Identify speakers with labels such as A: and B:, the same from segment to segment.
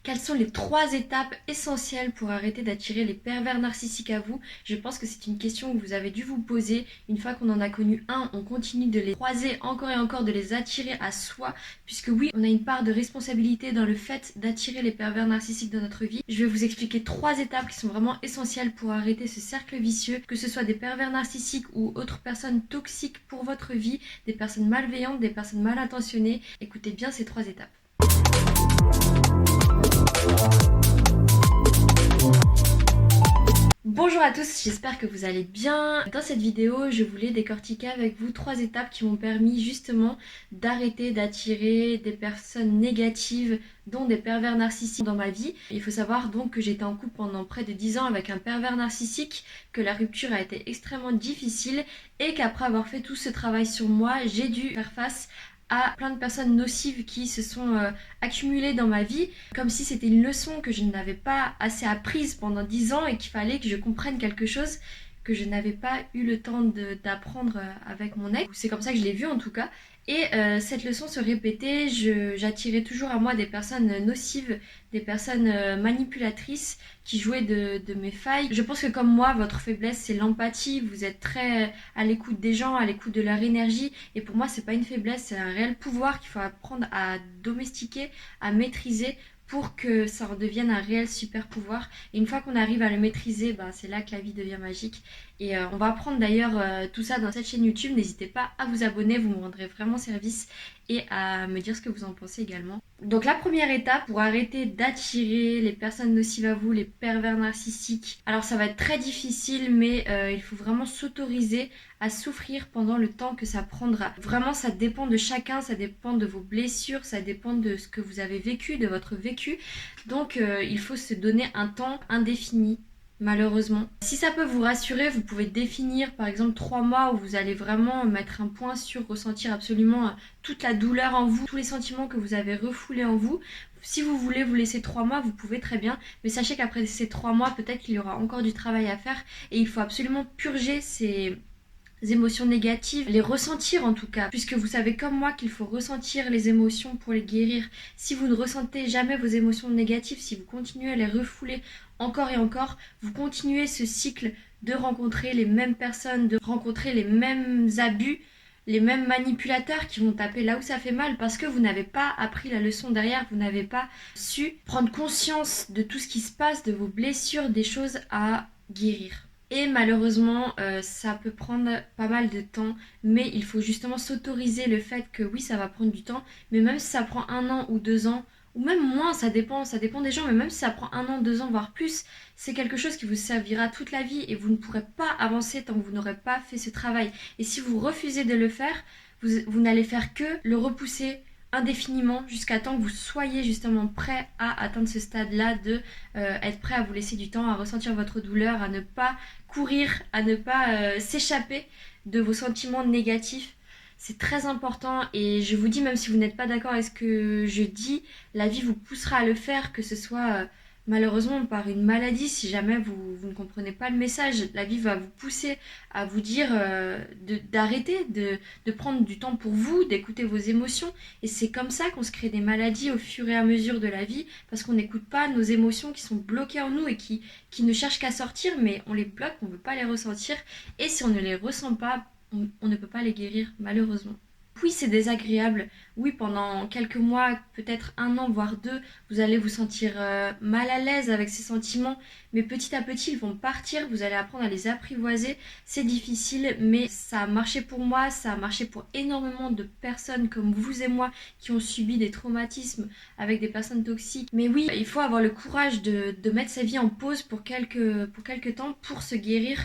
A: Quelles sont les 3 étapes essentielles pour arrêter d'attirer les pervers narcissiques à vous? Je pense que c'est une question que vous avez dû vous poser. Une fois qu'on en a connu un, on continue de les croiser encore et encore, de les attirer à soi, puisque oui, on a une part de responsabilité dans le fait d'attirer les pervers narcissiques dans notre vie. Je vais vous expliquer 3 étapes qui sont vraiment essentielles pour arrêter ce cercle vicieux, que ce soit des pervers narcissiques ou autres personnes toxiques pour votre vie, des personnes malveillantes, des personnes mal intentionnées. Écoutez bien ces 3 étapes. Bonjour à tous, j'espère que vous allez bien. Dans cette vidéo, je voulais décortiquer avec vous 3 étapes qui m'ont permis justement d'arrêter d'attirer des personnes négatives, dont des pervers narcissiques dans ma vie. Il faut savoir donc que j'étais en couple pendant près de 10 ans avec un pervers narcissique, que la rupture a été extrêmement difficile et qu'après avoir fait tout ce travail sur moi, j'ai dû faire face à plein de personnes nocives qui se sont accumulées dans ma vie, comme si c'était une leçon que je n'avais pas assez apprise pendant 10 ans et qu'il fallait que je comprenne quelque chose que je n'avais pas eu le temps d'apprendre avec mon ex. C'est comme ça que je l'ai vu en tout cas. Et cette leçon se répétait, j'attirais toujours à moi des personnes nocives, des personnes manipulatrices qui jouaient de mes failles. Je pense que comme moi, votre faiblesse c'est l'empathie, vous êtes très à l'écoute des gens, à l'écoute de leur énergie, et pour moi c'est pas une faiblesse, c'est un réel pouvoir qu'il faut apprendre à domestiquer, à maîtriser pour que ça redevienne un réel super pouvoir. Et une fois qu'on arrive à le maîtriser, c'est là que la vie devient magique. Et on va apprendre d'ailleurs tout ça dans cette chaîne YouTube. N'hésitez pas à vous abonner, vous me rendrez vraiment service, et à me dire ce que vous en pensez également. Donc la première étape pour arrêter d'attirer les personnes nocives à vous, les pervers narcissiques. Alors ça va être très difficile, mais il faut vraiment s'autoriser à souffrir pendant le temps que ça prendra. Vraiment, ça dépend de chacun, ça dépend de vos blessures, ça dépend de ce que vous avez vécu, de votre vécu. Donc il faut se donner un temps indéfini. Malheureusement. Si ça peut vous rassurer, vous pouvez définir par exemple 3 mois où vous allez vraiment mettre un point sur ressentir absolument toute la douleur en vous, tous les sentiments que vous avez refoulés en vous. Si vous voulez vous laisser 3 mois, vous pouvez très bien, mais sachez qu'après ces 3 mois, peut-être qu'il y aura encore du travail à faire et il faut absolument purger ces émotions négatives, les ressentir en tout cas, puisque vous savez comme moi qu'il faut ressentir les émotions pour les guérir. Si vous ne ressentez jamais vos émotions négatives, si vous continuez à les refouler encore et encore, vous continuez ce cycle de rencontrer les mêmes personnes, de rencontrer les mêmes abus, les mêmes manipulateurs qui vont taper là où ça fait mal, parce que vous n'avez pas appris la leçon derrière, vous n'avez pas su prendre conscience de tout ce qui se passe, de vos blessures, des choses à guérir. Et malheureusement, ça peut prendre pas mal de temps, mais il faut justement s'autoriser le fait que oui, ça va prendre du temps, mais même si ça prend 1 an ou 2 ans, ou même moins, ça dépend des gens, mais même si ça prend 1 an, 2 ans, voire plus, c'est quelque chose qui vous servira toute la vie et vous ne pourrez pas avancer tant que vous n'aurez pas fait ce travail. Et si vous refusez de le faire, vous n'allez faire que le repousser indéfiniment jusqu'à temps que vous soyez justement prêt à atteindre ce stade-là de être prêt à vous laisser du temps, à ressentir votre douleur, à ne pas courir, à ne pas s'échapper de vos sentiments négatifs. C'est très important et je vous dis, même si vous n'êtes pas d'accord avec ce que je dis, la vie vous poussera à le faire, que ce soit malheureusement par une maladie, si jamais vous ne comprenez pas le message. La vie va vous pousser à vous dire d'arrêter, de prendre du temps pour vous, d'écouter vos émotions. Et c'est comme ça qu'on se crée des maladies au fur et à mesure de la vie, parce qu'on n'écoute pas nos émotions qui sont bloquées en nous et qui ne cherchent qu'à sortir, mais on les bloque, on ne veut pas les ressentir. Et si on ne les ressent pas, on ne peut pas les guérir, malheureusement. Oui, c'est désagréable. Oui, pendant quelques mois, peut-être 1 an, voire 2, vous allez vous sentir mal à l'aise avec ces sentiments. Mais petit à petit, ils vont partir. Vous allez apprendre à les apprivoiser. C'est difficile, mais ça a marché pour moi. Ça a marché pour énormément de personnes comme vous et moi qui ont subi des traumatismes avec des personnes toxiques. Mais oui, il faut avoir le courage de mettre sa vie en pause pour quelques temps pour se guérir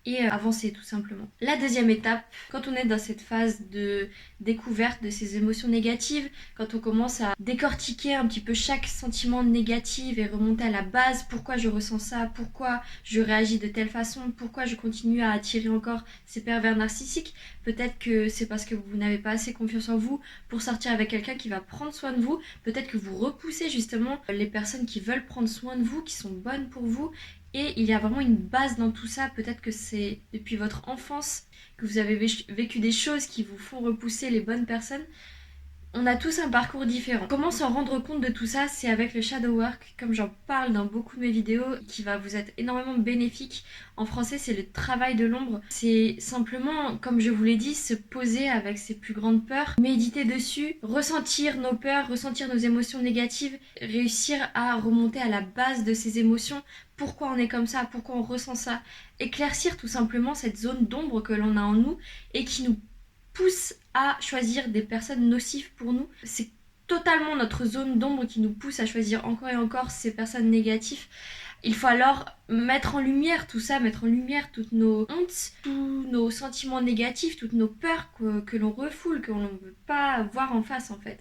A: et avancer tout simplement. La deuxième étape, quand on est dans cette phase de découverte de ces émotions négatives, quand on commence à décortiquer un petit peu chaque sentiment négatif et remonter à la base, pourquoi je ressens ça, pourquoi je réagis de telle façon, pourquoi je continue à attirer encore ces pervers narcissiques, peut-être que c'est parce que vous n'avez pas assez confiance en vous pour sortir avec quelqu'un qui va prendre soin de vous, peut-être que vous repoussez justement les personnes qui veulent prendre soin de vous, qui sont bonnes pour vous. Et il y a vraiment une base dans tout ça. Peut-être que c'est depuis votre enfance que vous avez vécu des choses qui vous font repousser les bonnes personnes. On a tous un parcours différent. Comment s'en rendre compte de tout ça? C'est avec le shadow work, comme j'en parle dans beaucoup de mes vidéos, qui va vous être énormément bénéfique. En français, c'est le travail de l'ombre. C'est simplement, comme je vous l'ai dit, se poser avec ses plus grandes peurs, méditer dessus, ressentir nos peurs, ressentir nos émotions négatives, réussir à remonter à la base de ces émotions. Pourquoi on est comme ça? Pourquoi on ressent ça? Éclaircir tout simplement cette zone d'ombre que l'on a en nous et qui nous pousse à choisir des personnes nocives pour nous. C'est totalement notre zone d'ombre qui nous pousse à choisir encore et encore ces personnes négatives. Il faut alors mettre en lumière tout ça, mettre en lumière toutes nos hontes, tous nos sentiments négatifs, toutes nos peurs que l'on refoule, que l'on ne veut pas voir en face en fait.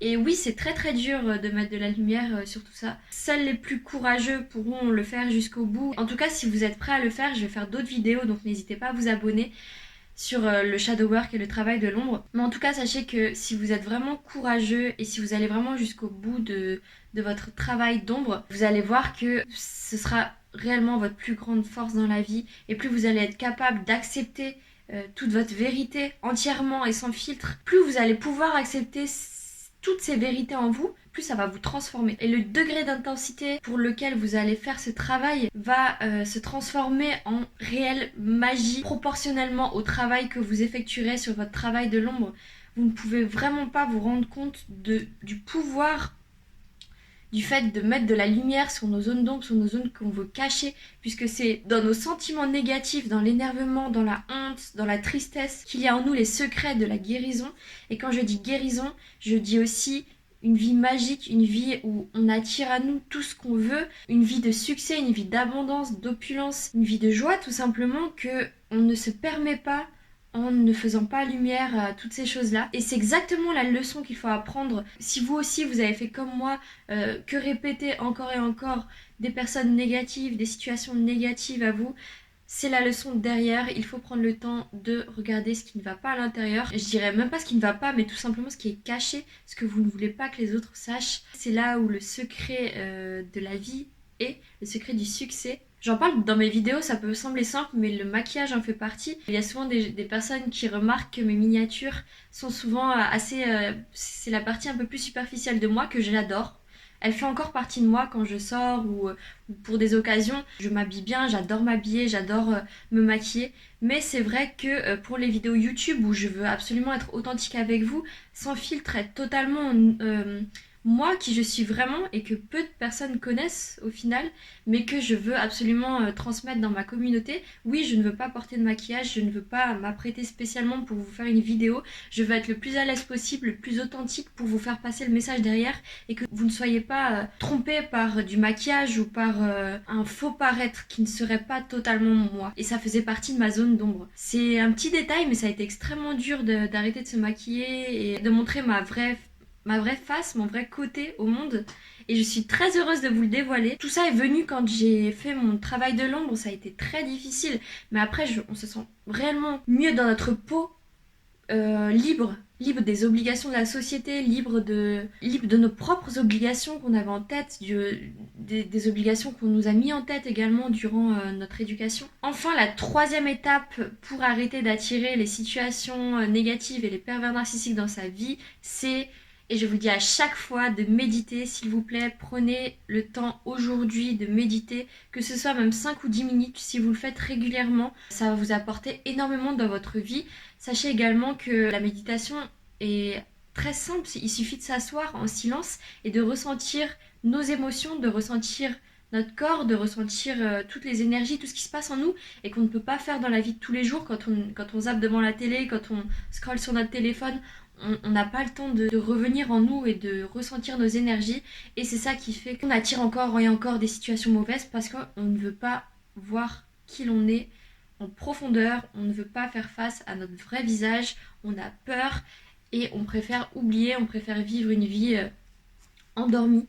A: Et oui, c'est très très dur de mettre de la lumière sur tout ça. Seuls les plus courageux pourront le faire jusqu'au bout. En tout cas, si vous êtes prêts à le faire, je vais faire d'autres vidéos, donc n'hésitez pas à vous abonner sur le shadow work et le travail de l'ombre. Mais en tout cas, sachez que si vous êtes vraiment courageux et si vous allez vraiment jusqu'au bout de votre travail d'ombre, vous allez voir que ce sera réellement votre plus grande force dans la vie. Et plus vous allez être capable d'accepter toute votre vérité entièrement et sans filtre, plus vous allez pouvoir accepter toutes ces vérités en vous, plus ça va vous transformer. Et le degré d'intensité pour lequel vous allez faire ce travail va se transformer en réelle magie proportionnellement au travail que vous effectuerez sur votre travail de l'ombre. Vous ne pouvez vraiment pas vous rendre compte du pouvoir du fait de mettre de la lumière sur nos zones d'ombre, sur nos zones qu'on veut cacher, puisque c'est dans nos sentiments négatifs, dans l'énervement, dans la honte, dans la tristesse, qu'il y a en nous les secrets de la guérison. Et quand je dis guérison, je dis aussi une vie magique, une vie où on attire à nous tout ce qu'on veut, une vie de succès, une vie d'abondance, d'opulence, une vie de joie tout simplement, que on ne se permet pas en ne faisant pas lumière à toutes ces choses-là. Et c'est exactement la leçon qu'il faut apprendre. Si vous aussi, vous avez fait comme moi, que répéter encore et encore des personnes négatives, des situations négatives à vous, c'est la leçon derrière. Il faut prendre le temps de regarder ce qui ne va pas à l'intérieur. Je dirais même pas ce qui ne va pas, mais tout simplement ce qui est caché, ce que vous ne voulez pas que les autres sachent. C'est là où le secret de la vie est, le secret du succès. J'en parle dans mes vidéos, ça peut sembler simple, mais le maquillage en fait partie. Il y a souvent des personnes qui remarquent que mes miniatures sont souvent assez... c'est la partie un peu plus superficielle de moi que j'adore. Elle fait encore partie de moi quand je sors ou pour des occasions. Je m'habille bien, j'adore m'habiller, j'adore me maquiller. Mais c'est vrai que pour les vidéos YouTube où je veux absolument être authentique avec vous, sans filtre, être totalement... moi qui je suis vraiment et que peu de personnes connaissent au final, mais que je veux absolument transmettre dans ma communauté. Oui, je ne veux pas porter de maquillage, je ne veux pas m'apprêter spécialement pour vous faire une vidéo. Je veux être le plus à l'aise possible, le plus authentique pour vous faire passer le message derrière et que vous ne soyez pas trompés par du maquillage ou par un faux paraître qui ne serait pas totalement moi. Et ça faisait partie de ma zone d'ombre. C'est un petit détail, mais ça a été extrêmement dur d'arrêter de se maquiller et de montrer ma vraie face, mon vrai côté au monde. Et je suis très heureuse de vous le dévoiler. Tout ça est venu quand j'ai fait mon travail de l'ombre. Ça a été très difficile. Mais après, on se sent réellement mieux dans notre peau, libre. Libre des obligations de la société, libre de nos propres obligations qu'on avait en tête, des obligations qu'on nous a mis en tête également durant notre éducation. Enfin, la troisième étape pour arrêter d'attirer les situations négatives et les pervers narcissiques dans sa vie, c'est... Et je vous dis à chaque fois de méditer, s'il vous plaît, prenez le temps aujourd'hui de méditer, que ce soit même 5 ou 10 minutes, si vous le faites régulièrement, ça va vous apporter énormément dans votre vie. Sachez également que la méditation est très simple, il suffit de s'asseoir en silence et de ressentir nos émotions, de ressentir notre corps, de ressentir toutes les énergies, tout ce qui se passe en nous et qu'on ne peut pas faire dans la vie de tous les jours quand on zappe devant la télé, quand on scrolle sur notre téléphone. On n'a pas le temps de revenir en nous et de ressentir nos énergies. Et c'est ça qui fait qu'on attire encore et encore des situations mauvaises parce qu'on ne veut pas voir qui l'on est en profondeur. On ne veut pas faire face à notre vrai visage. On a peur et on préfère oublier, on préfère vivre une vie endormie.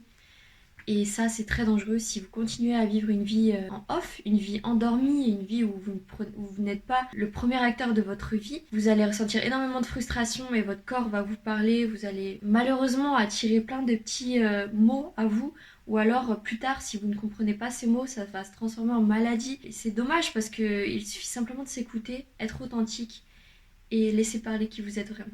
A: Et ça, c'est très dangereux si vous continuez à vivre une vie en off, une vie endormie, une vie où vous n'êtes pas le premier acteur de votre vie. Vous allez ressentir énormément de frustration et votre corps va vous parler. Vous allez malheureusement attirer plein de petits mots à vous. Ou alors plus tard, si vous ne comprenez pas ces mots, ça va se transformer en maladie. Et c'est dommage parce qu'il suffit simplement de s'écouter, être authentique et laisser parler qui vous êtes vraiment.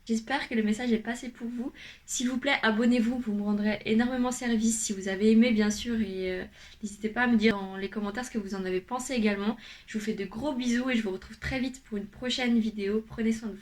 A: J'espère que le message est passé pour vous. S'il vous plaît, abonnez-vous, vous me rendrez énormément service si vous avez aimé bien sûr et n'hésitez pas à me dire dans les commentaires ce que vous en avez pensé également. Je vous fais de gros bisous et je vous retrouve très vite pour une prochaine vidéo. Prenez soin de vous.